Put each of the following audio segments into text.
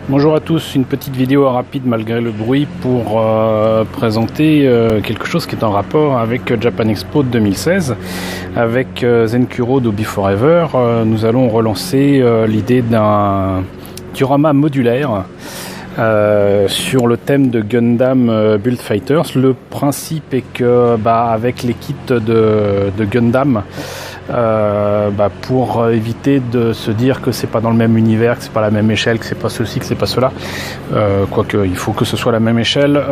Bonjour à tous, une petite vidéo rapide malgré le bruit pour présenter quelque chose qui est en rapport avec Japan Expo 2016. Avec Zenkuro de Be Forever, nous allons relancer l'idée d'un diorama modulaire sur le thème de Gundam Build Fighters. Le principe est que avec les kits de Gundam, pour éviter de se dire que c'est pas dans le même univers, que c'est pas la même échelle, que c'est pas ceci, que c'est pas cela, quoique il faut que ce soit la même échelle,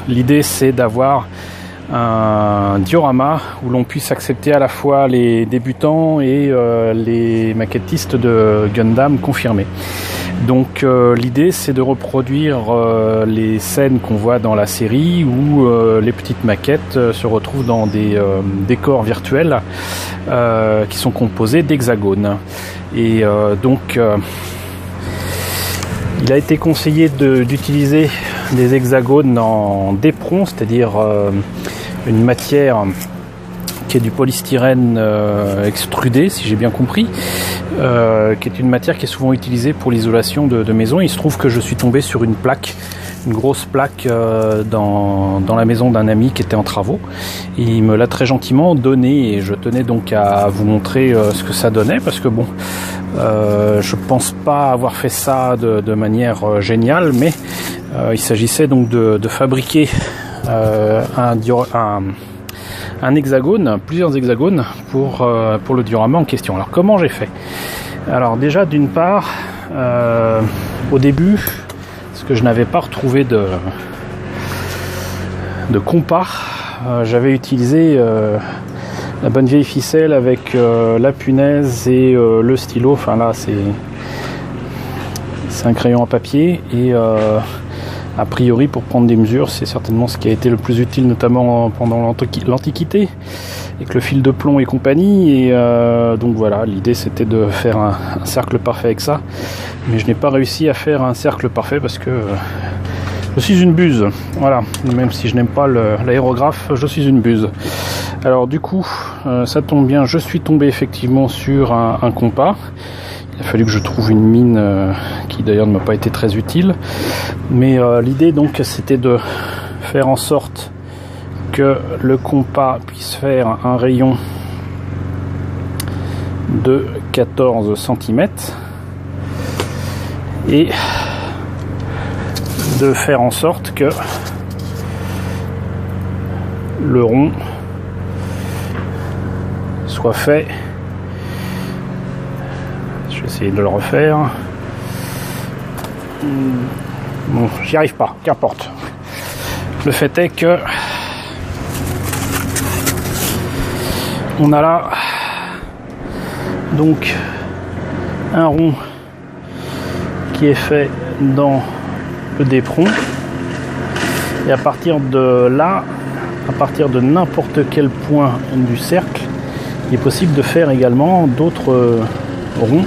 l'idée c'est d'avoir un diorama où l'on puisse accepter à la fois les débutants et les maquettistes de Gundam confirmés. Donc l'idée c'est de reproduire les scènes qu'on voit dans la série où les petites maquettes se retrouvent dans des décors virtuels qui sont composés d'hexagones. Et il a été conseillé d'utiliser des hexagones en dépron, c'est-à-dire une matière qui est du polystyrène extrudé, si j'ai bien compris, qui est une matière qui est souvent utilisée pour l'isolation de maisons. Il se trouve que je suis tombé sur une grosse plaque dans la maison d'un ami qui était en travaux. Il me l'a très gentiment donné et je tenais donc à vous montrer ce que ça donnait, parce que je pense pas avoir fait ça de manière géniale, mais il s'agissait donc de fabriquer un hexagone, plusieurs hexagones pour le diorama en question. Alors comment j'ai fait? Alors déjà d'une part, au début, parce que je n'avais pas retrouvé de compas, j'avais utilisé la bonne vieille ficelle avec la punaise et le stylo. Enfin là c'est un crayon à papier et a priori, pour prendre des mesures, c'est certainement ce qui a été le plus utile, notamment pendant l'Antiquité, avec le fil de plomb et compagnie. Et donc voilà, l'idée c'était de faire un cercle parfait avec ça. Mais je n'ai pas réussi à faire un cercle parfait parce que je suis une buse. Voilà, même si je n'aime pas l'aérographe, je suis une buse. Alors du coup, ça tombe bien, je suis tombé effectivement sur un compas. Il a fallu que je trouve une mine qui d'ailleurs ne m'a pas été très utile. Mais l'idée donc c'était de faire en sorte que le compas puisse faire un rayon de 14 cm et de faire en sorte que le rond soit fait. Je vais essayer de le refaire. Bon, j'y arrive pas, qu'importe. Le fait est que on a là donc un rond qui est fait dans le dépron, et à partir de là, à partir de n'importe quel point du cercle, il est possible de faire également d'autres ronds.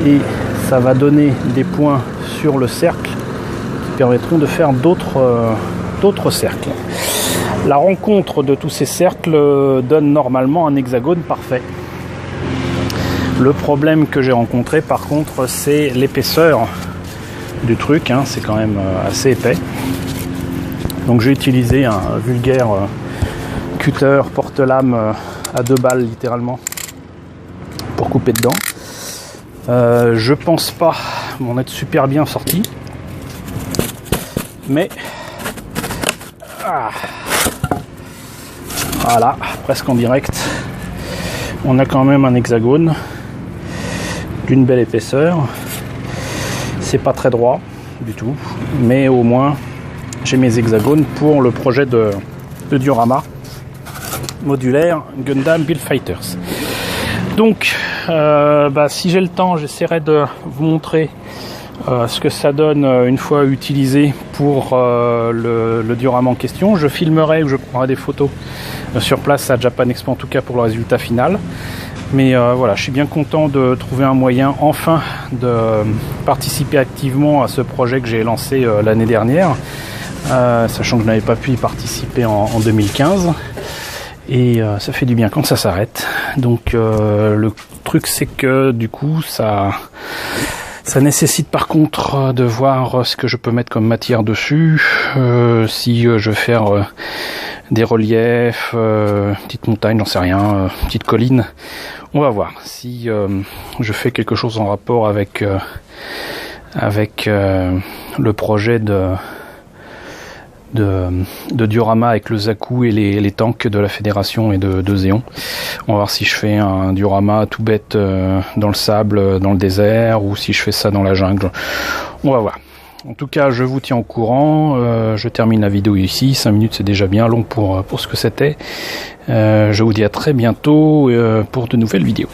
Et ça va donner des points sur le cercle qui permettront de faire d'autres cercles. La rencontre de tous ces cercles donne normalement un hexagone parfait. Le problème que j'ai rencontré par contre, c'est l'épaisseur du truc, c'est quand même assez épais. Donc j'ai utilisé un vulgaire cutter porte-lame à 2 balles littéralement pour couper dedans. Je pense pas m'en être super bien sorti, mais voilà, presque en direct, on a quand même un hexagone d'une belle épaisseur. C'est pas très droit du tout, mais au moins j'ai mes hexagones pour le projet de diorama modulaire Gundam Build Fighters. Donc si j'ai le temps, j'essaierai de vous montrer ce que ça donne une fois utilisé pour le diorama en question. Je filmerai ou je prendrai des photos sur place à Japan Expo, en tout cas pour le résultat final. Mais voilà, je suis bien content de trouver un moyen enfin de participer activement à ce projet que j'ai lancé l'année dernière, sachant que je n'avais pas pu y participer en 2015. Et ça fait du bien quand ça s'arrête. Donc le truc c'est que du coup ça nécessite par contre de voir ce que je peux mettre comme matière dessus, si je veux faire des reliefs, petite montagne, j'en sais rien, petite colline. On va voir si je fais quelque chose en rapport avec le projet de diorama avec le Zaku et les tanks de la Fédération et de Zéon. On va voir si je fais un diorama tout bête dans le sable, dans le désert, ou si je fais ça dans la jungle. On va voir. En tout cas, je vous tiens au courant. Je termine la vidéo ici. 5 minutes, c'est déjà bien long pour ce que c'était. Je vous dis à très bientôt pour de nouvelles vidéos.